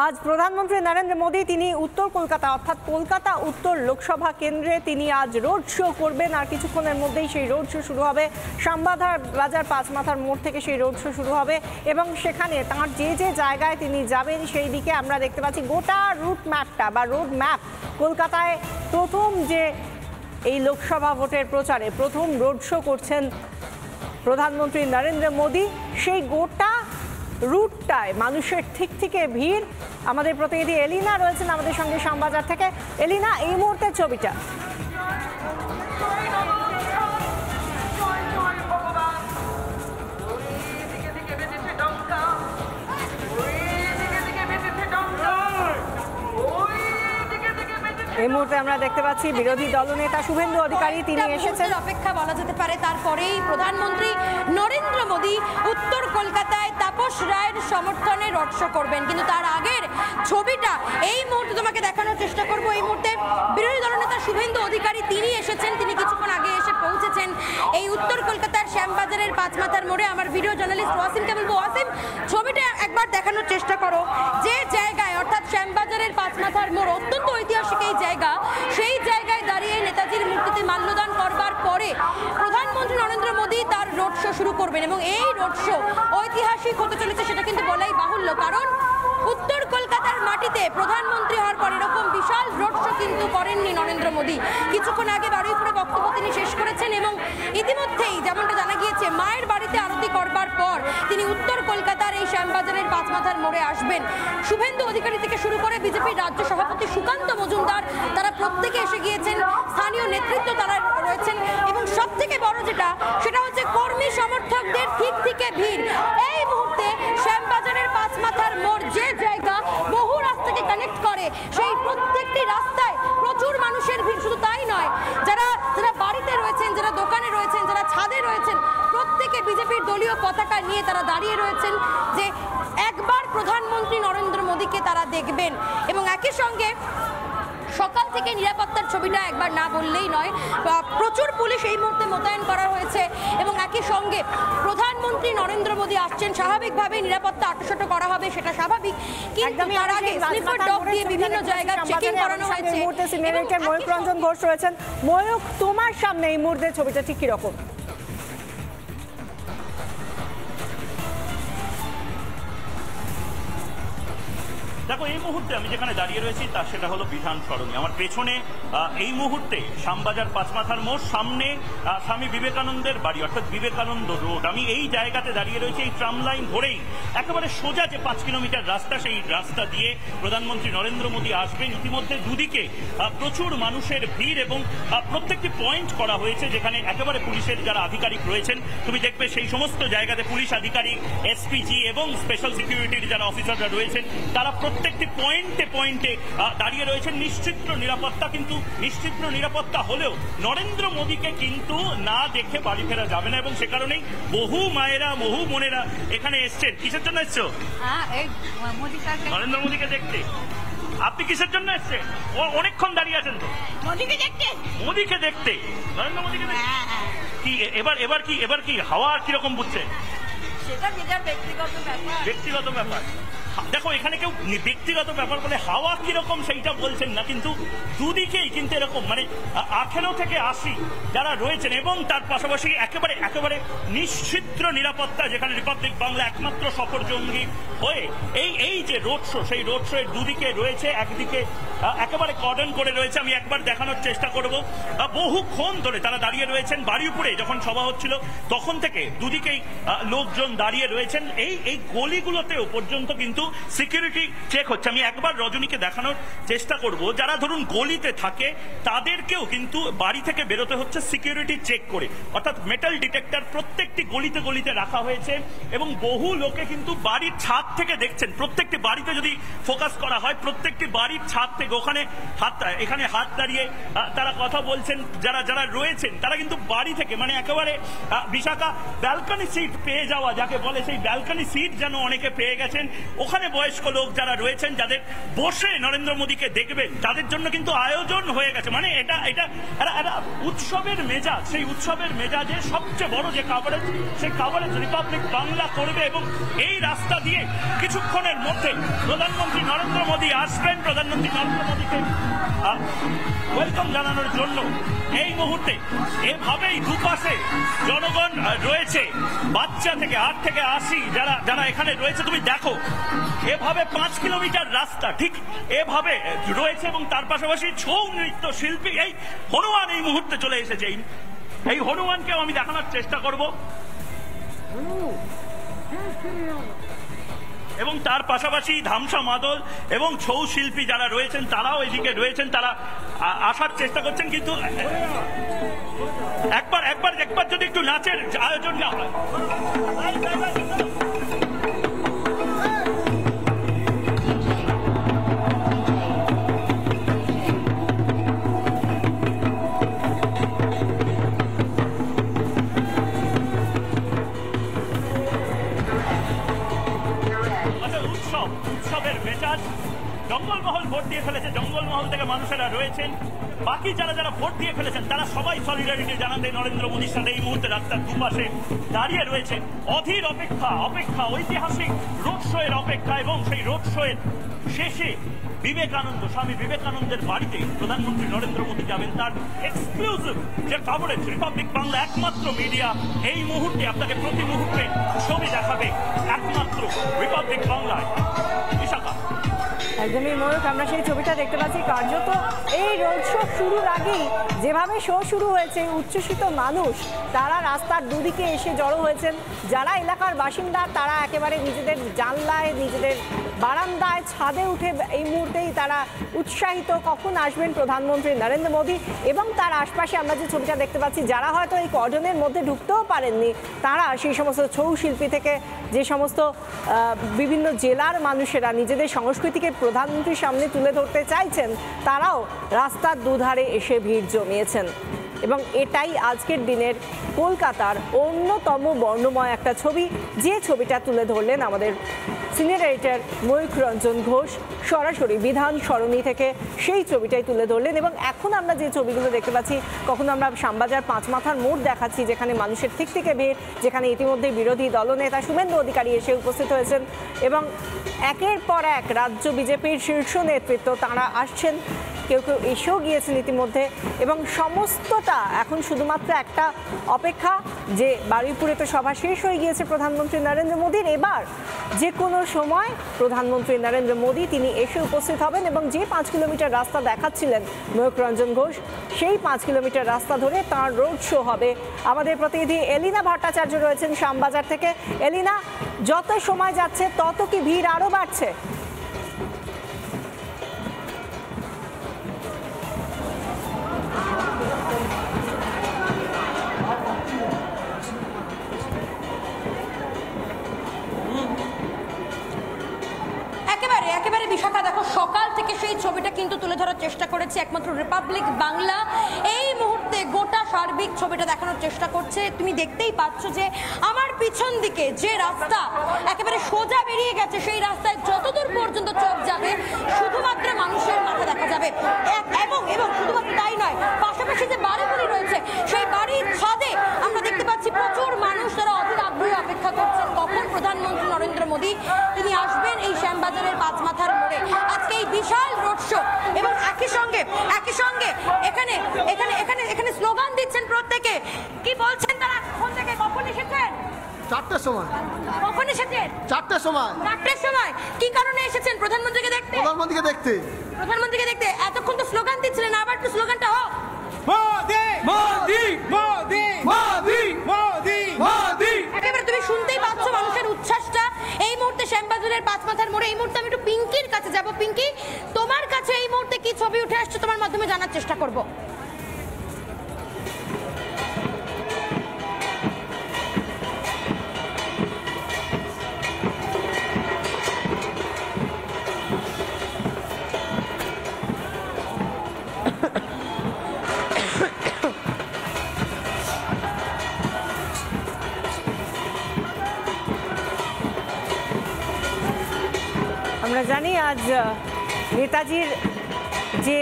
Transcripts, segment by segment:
আজ প্রধানমন্ত্রী নরেন্দ্র মোদী তিনি উত্তর কলকাতা অর্থাৎ কলকাতা উত্তর লোকসভা কেন্দ্রে তিনি আজ রোড শো করবেন। আর কিছুক্ষণের মধ্যেই সেই রোড শো শুরু হবে। শ্যামবাজার বাজার পাঁচমাথার মোড় থেকে সেই রোড শো শুরু হবে এবং সেখানে তাঁর যে যে জায়গায় তিনি যাবেন সেই দিকে আমরা দেখতে পাচ্ছি গোটা রুট ম্যাপটা বা রোড ম্যাপ। কলকাতায় প্রথম যে এই লোকসভা ভোটের প্রচারে প্রথম রোড শো করছেন প্রধানমন্ত্রী নরেন্দ্র মোদী, সেই গোটা রুটটায় মানুষের ঠিক থেকে ভিড়। আমাদের প্রতিনিধি এলিনা রয়েছেন আমাদের সঙ্গে শ্যামবাজার থেকে। এলিনা, এই মুহূর্তের ছবিটা। এই মুহূর্তে আমরা দেখতে পাচ্ছি বিরোধী দলনেতা শুভেন্দু অধিকারী তিনি এসেছেন। অপেক্ষা বলা যেতে পারে, তারপরেই প্রধানমন্ত্রী নরেন্দ্র মোদী উত্তর কলকাতায় তাপস রায়ের সমর্থনে রোড শো করবেন। কিন্তু তার আগের ছবিটা এই মুহূর্তে তোমাকে দেখানোর চেষ্টা করব। এই মুহূর্তে বিরোধী দলনেতা শুভেন্দু অধিকারী তিনি এসেছেন, তিনি কিছুক্ষণ আগে এসে পৌঁছেছেন এই উত্তর কলকাতার শ্যামবাজারের পাঁচমাথার মোড়ে। আমার ভিডিও জার্নালিস্ট ওয়াসিমকে বলবো, ওয়াসিম ছবিটা একবার দেখানোর চেষ্টা করো। যে জায়গায় অর্থাৎ শ্যামবাজারের পাঁচমাথার মোড় অত্যন্ত ঐতিহাসিক এই জায়গা, সেই জায়গায় দাঁড়িয়ে নেতাজির মূর্তিতে মাল্যদান করবার পরে প্রধানমন্ত্রী নরেন্দ্র মোদী তার রোড শো শুরু করবেন এবং এই রোড শো ঐতিহাসিক হতে চলেছে সেটা কিন্তু বলাই বাহুল্য। কারণ উত্তর কলকাতার মাটিতে প্রধানমন্ত্রী হওয়ার পর এরকম বিশাল রোড শো কিন্তু করেননি নরেন্দ্র মোদী। কিছুক্ষণ আগে বারুইপুরে বক্তব্য তিনি শেষ করেছেন এবং ইতিমধ্যেই যেমনটা জানা গিয়েছে মায়ের বাড়িতে আরতি করবার পর তিনি উত্তর কলকাতার এই শ্যামবাজারের পাঁচমাথার মোড়ে আসবেন। শুভেন্দু অধিকারী থেকে শুরু করে বিজেপির রাজ্য সভাপতি সুকান্ত মজুমদার তারা প্রত্যেকে এসে গিয়েছেন, স্থানীয় নেতৃত্ব তারা রয়েছেন এবং সব থেকে বড় যেটা সেটা হচ্ছে কর্মী সমর্থকদের ঠিক থেকে ভিড়। এই মুহূর্তে শ্যামবাজারের পাঁচমাথার মোড় যে জায়গা বহু রাস্তাকে কানেক্ট করে, সেই প্রত্যেকটি রাস্তায় প্রচুর মানুষের ভিড়। শুধু তাই নয়, যারা বাড়িতে রয়েছেন, যারা দোকানে রয়েছেন, যারা ছাদে রয়েছেন, প্রত্যেকে বিজেপির দলীয় পতাকা নিয়ে তারা দাঁড়িয়ে রয়েছেন যে একবার প্রধানমন্ত্রী নরেন্দ্র মোদীকে তারা দেখবেন। এবং একই সঙ্গে সকাল থেকে নিরাপত্তার ছবিটা একবার না বললেই নয়, প্রচুর পুলিশ এই মুহূর্তে মোতায়েন করা হয়েছে এবং একই সঙ্গে প্রধানমন্ত্রী নরেন্দ্র মোদী আসছেন, স্বাভাবিকভাবে নিরাপত্তা আটশোটো করা হবে, সেটা স্বাভাবিক। কিন্তু তার আগে স্লিপার ডগ দিয়ে বিভিন্ন জায়গায় চেকিং করানো হয়েছে। ময়ূক রঞ্জন ঘোষ রয়েছেন। ময়ূক, তোমার সামনে এই মুহূর্তে ছবিটা ঠিক কিরকম? দেখো, এই মুহূর্তে আমি যেখানে দাঁড়িয়ে রয়েছি তা সেটা হলো বিধান সরণি। আমার পেছনে এই মুহূর্তে শ্যামবাজার পাঁচমাথার মোড়, সামনে স্বামী বিবেকানন্দের বাড়ি অর্থাৎ বিবেকানন্দ রোড। আমি এই জায়গাতে দাঁড়িয়ে রয়েছি। এই ট্রাম লাইন ধরেই একেবারে সোজা যে 5 কিলোমিটার রাস্তা, সেই রাস্তা দিয়ে প্রধানমন্ত্রী নরেন্দ্র মোদী আসবেন। ইতিমধ্যে দুদিকে প্রচুর মানুষের ভিড় এবং প্রত্যেকটি পয়েন্ট করা হয়েছে যেখানে একেবারে পুলিশের যারা আধিকারিক রয়েছেন, তুমি দেখবে সেই সমস্ত জায়গাতে পুলিশ আধিকারিক, এসপিজি এবং স্পেশাল সিকিউরিটির যারা অফিসাররা রয়েছেন তারা প্রত্যেকটি পয়েন্টে পয়েন্টে দাঁড়িয়ে রয়েছেন। নিশ্চিত নিরাপত্তা, কিন্তু নিশ্চিত নিরাপত্তা হলেও নরেন্দ্র মোদীকে কিন্তু না দেখে বাড়ি ফেরা যাবে না এবং সে কারণেই বহু মায়েরা, বহু বোনেরা এখানে এসছেন। কিসের জন্য এসছো? নরেন্দ্র মোদীকে দেখতে। আপনি কিসের জন্য এসছেন? অনেকক্ষণ দাঁড়িয়ে আছেন তো। মোদীকে দেখতে। মোদীকে দেখতে, নরেন্দ্র মোদীকে দেখতে। কি এবার কি হাওয়া কিরকম বুঝছেন? সেটা ব্যক্তিগত ব্যাপার। ব্যক্তিগত ব্যাপার। দেখো, এখানে কেউ ব্যক্তিগত ব্যাপার বলে হাওয়া কিরকম সেইটা বলছেন না, কিন্তু দুদিকেই কিন্তু এরকম মানে 18 থেকে 80 যারা রয়েছেন এবং তার পাশাপাশি একেবারে নিশ্চিদ্র নিরাপত্তা, যেখানে রিপাবলিক বাংলা একমাত্র সফর জঙ্গি হয়ে এই যে রোড শো, সেই রোড শো এর দুদিকে রয়েছে, একদিকে একেবারে কর্ডন করে রয়েছে। আমি একবার দেখানোর চেষ্টা করব। বহুক্ষণ ধরে তারা দাঁড়িয়ে রয়েছেন। বারুইপুরে যখন সভা হচ্ছিল তখন থেকে দুদিকেই লোকজন দাঁড়িয়ে রয়েছেন। এই গলিগুলোতেও পর্যন্ত কিন্তু সিকিউরিটি চেক হচ্ছে। আমি একবার রজনীকে দেখানোর চেষ্টা করব। যারা ধরুন গলিতে থাকে তাদেরকেও কিন্তু বাড়ি থেকে বেরোতে হচ্ছে সিকিউরিটি চেক করে, অর্থাৎ মেটাল ডিটেক্টর প্রত্যেকটি গলিতে গলিতে রাখা হয়েছে এবং বহু লোকে কিন্তু বাড়ির ছাদ থেকে দেখছেন। প্রত্যেকটি বাড়িতে যদি ফোকাস করা হয়, প্রত্যেকটি বাড়ির ছাদ থেকে এখানে হাত দাঁড়িয়ে তারা কথা বলছেন। যারা রয়েছেন তারা কিন্তু বাড়ি থেকে মানে একেবারে বিশাখা ব্যালকনি সিট পেয়ে যাওয়া যাকে বলে, সেই ব্যালকনি সিট যেন অনেকে পেয়ে গেছেন। ওখানে বয়স্ক লোক যারা রয়েছেন, যাদের বসে নরেন্দ্র মোদীকে দেখবেন, তাদের জন্য কিন্তু আয়োজন হয়ে গেছে। মানে এটা এটা একটা উৎসবের মেজাজ। সেই উৎসবের মেজাজে সবচেয়ে বড় যে কাভারেজ, সেই কাভারেজ রিপাবলিক বাংলা করবে। এবং এই রাস্তা দিয়ে কিছুক্ষণের মধ্যে প্রধানমন্ত্রী নরেন্দ্র মোদী আসবেন। প্রধানমন্ত্রী নরেন্দ্র মোদীকে ওয়েলকাম জানানোর জন্য এই মুহূর্তে এভাবেই দুপাশে জনগণ রয়েছে, বাচ্চা থেকে 8 থেকে 80 যারা এখানে রয়েছে। তুমি দেখো এভাবে 5 কিলোমিটার রাস্তা ঠিক এভাবে রয়েছে, এবং তার পাশাপাশি ছৌ নৃত্য শিল্পী এই হনুমান এই মুহূর্তে চলে এসেছে। এই হনুমানকেও আমি দেখানোর চেষ্টা করব। এবং তার পাশাপাশি ধামসা মাদল এবং ছৌ শিল্পী যারা রয়েছেন তারাও এদিকে রয়েছেন, তারা আসার চেষ্টা করছেন। কিন্তু একবার যদি একটু নাচের আয়োজন না হয়। উৎসবের মেজাজ। জঙ্গলমহল ভোট দিয়ে ফেলেছে, জঙ্গলমহল থেকে মানুষেরা রয়েছেন। বাকি যারা ভোট দিয়ে ফেলেছেন তারা সবাই সলিডারিটি জানাতে নরেন্দ্র মোদীর সাথে এই মুহূর্তে রাস্তার দুপাশে দাঁড়িয়ে রয়েছে। অধীর অপেক্ষা ঐতিহাসিক রোড শো এর অপেক্ষা। এবং সেই রোড শো এর শেষে স্বামী বিবেকানন্দের বাড়িতে প্রধানমন্ত্রী নরেন্দ্র মোদী যাবেন। তার এক্সক্লুসিভ যে কাভারেজ রিপাবলিক বাংলা একমাত্র মিডিয়া এই মুহূর্তে আপনাকে প্রতি মুহূর্তে ছবি দেখাবে একমাত্র রিপাবলিক বাংলায়। বিশাখা, একদমই ময়ূক, আমরা সেই ছবিটা দেখতে পাচ্ছি। কার্যত এই রোড শো শুরুর আগেই যেভাবে শো শুরু হয়েছে, উচ্ছ্বসিত মানুষ তারা রাস্তার দুদিকে এসে জড়ো হয়েছেন। যারা এলাকার বাসিন্দা তারা একেবারে নিজেদের জানলায়, নিজেদের বারান্দায়, ছাদে উঠে এই মুহূর্তেই তারা উৎসাহিত কখন আসবেন প্রধানমন্ত্রী নরেন্দ্র মোদী। এবং তার আশপাশে আমরা যে ছবিটা দেখতে পাচ্ছি, যারা হয়তো এই কর্ডনের মধ্যে ঢুকতেও পারেননি, তারা সেই সমস্ত ছৌ শিল্পী থেকে যে সমস্ত বিভিন্ন জেলার মানুষেরা নিজেদের সংস্কৃতিকে প্রধানমন্ত্রীর সামনে তুলে ধরতে চাইছেন, তারাও রাস্তার দুধারে এসে ভিড় জমিয়েছেন। এবং এটাই আজকের দিনের কলকাতার অন্যতম বর্ণময় একটা ছবি, যে ছবিটা তুলে ধরলেন আমাদের সিনিয়র এডিটর ময়ূখ রঞ্জন ঘোষ সরাসরি বিধান সরণি থেকে। সেই ছবিটাই তুলে ধরলেন। এবং এখন আমরা যে ছবিগুলো দেখতে পাচ্ছি, কখনো আমরা শ্যামবাজার পাঁচমাথার মোড় দেখাচ্ছি, যেখানে মানুষের ঠিক থেকে ভিড়, যেখানে ইতিমধ্যে বিরোধী দলনেতা শুভেন্দু অধিকারী এসে উপস্থিত হয়েছেন। এবং একের পর এক রাজ্য বিজেপির শীর্ষ নেতৃত্ব তারা আসছেন, কেউ কেউ এসেও গিয়েছেন ইতিমধ্যে। এবং সমস্তটা এখন শুধুমাত্র একটা অপেক্ষা, যে বারুইপুরে তো সভা শেষ হয়ে গিয়েছে প্রধানমন্ত্রী নরেন্দ্র মোদীর। এবার যে কোনো সময় প্রধানমন্ত্রী নরেন্দ্র মোদী তিনি এসে উপস্থিত হবেন। এবং যে 5 কিলোমিটার রাস্তা দেখাচ্ছিলেন ময়ূখ রঞ্জন ঘোষ, সেই 5 কিলোমিটার রাস্তা ধরে তার রোড শো হবে। আমাদের প্রতিনিধি এলিনা ভট্টাচার্য রয়েছেন শ্যামবাজার থেকে। এলিনা, যত সময় যাচ্ছে তত কি ভিড় আরও বাড়ছে? একেবারে বিশাখা, দেখো সকাল থেকে সেই ছবিটা কিন্তু তুলে ধরার চেষ্টা করেছে একমাত্র রিপাবলিক বাংলা। এই মুহূর্তে গোটা সার্বিক ছবিটা দেখানোর চেষ্টা করছে। তুমি দেখতেই পাচ্ছ যে আমার পিছন দিকে যে রাস্তা একেবারে সোজা বেরিয়ে গেছে, সেই রাস্তায় যতদূর পর্যন্ত চোখ যাবে শুধুমাত্র মানুষের মাথা দেখা যাবে। এবং শুধুমাত্র তাই নয়, পাশাপাশি যে বাড়িগুলি রয়েছে সেই বাড়ির ছাদে আমরা দেখতে পাচ্ছি প্রচুর মানুষ, তারা অধীর আগ্রহে অপেক্ষা করছেন কখন প্রধানমন্ত্রী নরেন্দ্র মোদী তিনি আসবেন এই শ্যামবাজারের পাঁচমাথার মোড়ে। আজকে এই বিশাল রোড শো, এবং একই সঙ্গে এখানে এখানে এখানে এখানে স্লোগান দিচ্ছেন প্রত্যেকে। কি বলছেন তারা? কোন থেকে কখন এসেছেন? 4টার সময়। কখন এসেছেন? 4টার সময়। 4টার সময়। কি কারণে এসেছেন? প্রধানমন্ত্রীকে দেখতে। প্রধানমন্ত্রীকে দেখতে। এতক্ষণ তো স্লোগান দিচ্ছিলেন, আবার একটু স্লোগানটা হোক। মোদি মোদি মোদি মোদি মোদি মোদি। একেবারে তুমি শুনতেই পাচ্ছ মানুষের উচ্ছ্বাসটা। এই মুহূর্তে শ্যামবাজারের পাঁচমাথার মোড়ে এই মুহূর্তে আমি একটু পিঙ্কির কাছে যাব। পিঙ্কি, তোমার কাছে এই মুহূর্তে কি ছবি উঠে আসছে তোমার মাধ্যমে জানার চেষ্টা করব। জানি আজ নেতাজির যে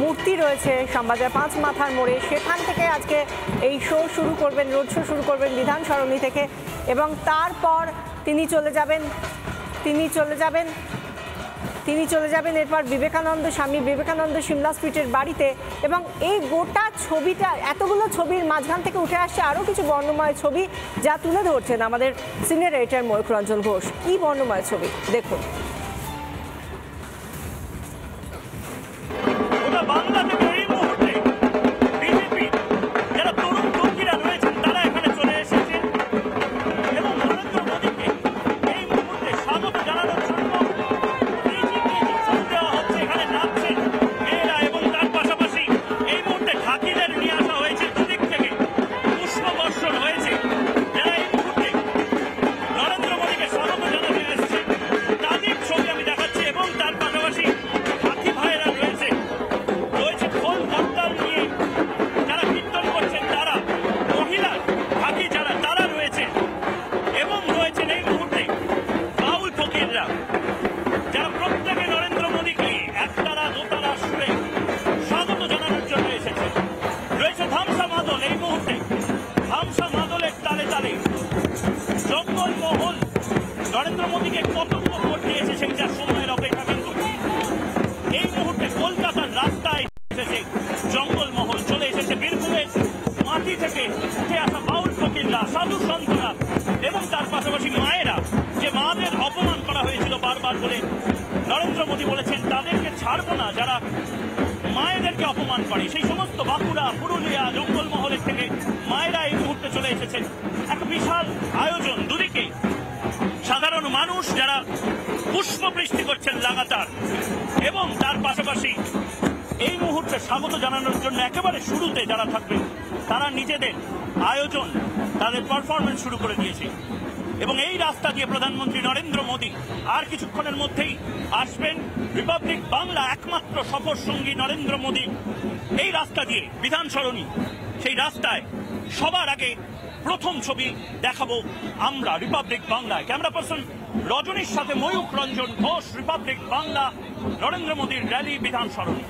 মূর্তি রয়েছে শ্যামবাজার ৫ মাথার মোড়ে, সেখান থেকে আজকে এই শো শুরু করবেন, রোড শো শুরু করবেন বিধান সরণি থেকে, এবং তারপর তিনি চলে যাবেন এরপর বিবেকানন্দ, স্বামী বিবেকানন্দ সিমলা স্ট্রিটের বাড়িতে। এবং এই গোটা ছবিটা, এতগুলো ছবির মাঝখান থেকে উঠে আসছে আরও কিছু বর্ণময় ছবি, যা তুলে ধরছেন আমাদের সিনিয়র এডিটর ময়ূখ রঞ্জন ঘোষ। কি বর্ণময় ছবি দেখুন। বাংলা থেকে এই মুহূর্তে বিজেপি যারা তরুণ টুকিরা রয়েছেন তারা এখানে চলে এসেছে এবং নরেন্দ্র মোদীকে এই মুহূর্তে স্বাগত জানানোর জন্য দেওয়া হচ্ছে। এখানে নাচছেন মেয়েরা এবং তার পাশাপাশি এই মুহূর্তে ঢাকিদের নিয়ে আসা হয়েছে দুদিক থেকে, পুষ্পবর্ষণ হয়েছে। যারা এই মুহূর্তে নরেন্দ্র মোদীকে স্বাগত জানাতে এসেছে তাদের ছবি আমি দেখাচ্ছি। এবং তার পাশাপাশি হাতি ভাইয়েরা রয়েছে খোল করতাল নিয়ে যারা কীর্তন করছেন, তারা মহিলা হাতি যারা তারা রয়েছে। এবং রয়েছেন এই মুহূর্তে বাউল ফকিররা, যারা প্রত্যেকে নরেন্দ্র মোদীকে একতারা দোতারা সুরে স্বাগত জানানোর জন্য এসেছে। রয়েছে ধামসা মাদল, এই মুহূর্তে ধামসা মাদলের তালে তালে জঙ্গলমহল নরেন্দ্র মোদীকে কতজ্ঞ করতে এসেছে, যার সময়ের অপেক্ষা। কিন্তু এই মুহূর্তে কলকাতার রাস্তায় এসেছে জঙ্গলমহল, চলে এসেছে বীরভূমের মাটি থেকে উঠে আসা বাউল ফকিররা, সাধু সন্তরা এবং তার পাশাপাশি মায়েরা, যে মাদের অপমান করা হয়েছিল বারবার বলে নরেন্দ্র মোদী বলেছেন তাদেরকে ছাড়বো না যারা মায়েদেরকে অপমান করে। সেই সমস্ত বাঁকুড়া, পুরুলিয়া, জঙ্গলমহলের থেকে মায়েরা এই মুহূর্তে চলে এসেছেন। এক বিশাল আয়োজন, দুদিকে সাধারণ মানুষ যারা পুষ্পবৃষ্টি করছেন লাগাতার, এবং তার পাশাপাশি এই মুহূর্তে স্বাগত জানানোর জন্য একেবারে শুরুতে যারা থাকবেন তারা নিজেদের আয়োজন, তাদের পারফরমেন্স শুরু করে দিয়েছে। এবং এই রাস্তা দিয়ে প্রধানমন্ত্রী নরেন্দ্র মোদী আর কিছুক্ষণের মধ্যেই আসবেন। রিপাবলিক বাংলা একমাত্র সফর সঙ্গী নরেন্দ্র মোদী এই রাস্তা দিয়ে বিধান সরণি, সেই রাস্তায় সবার আগে প্রথম ছবি দেখাবো আমরা রিপাবলিক বাংলায়। ক্যামেরা পার্সন রজনীর সাথে ময়ূখ রঞ্জন ঘোষ, রিপাবলিক বাংলা, নরেন্দ্র মোদীর র্যালি বিধান সরণি।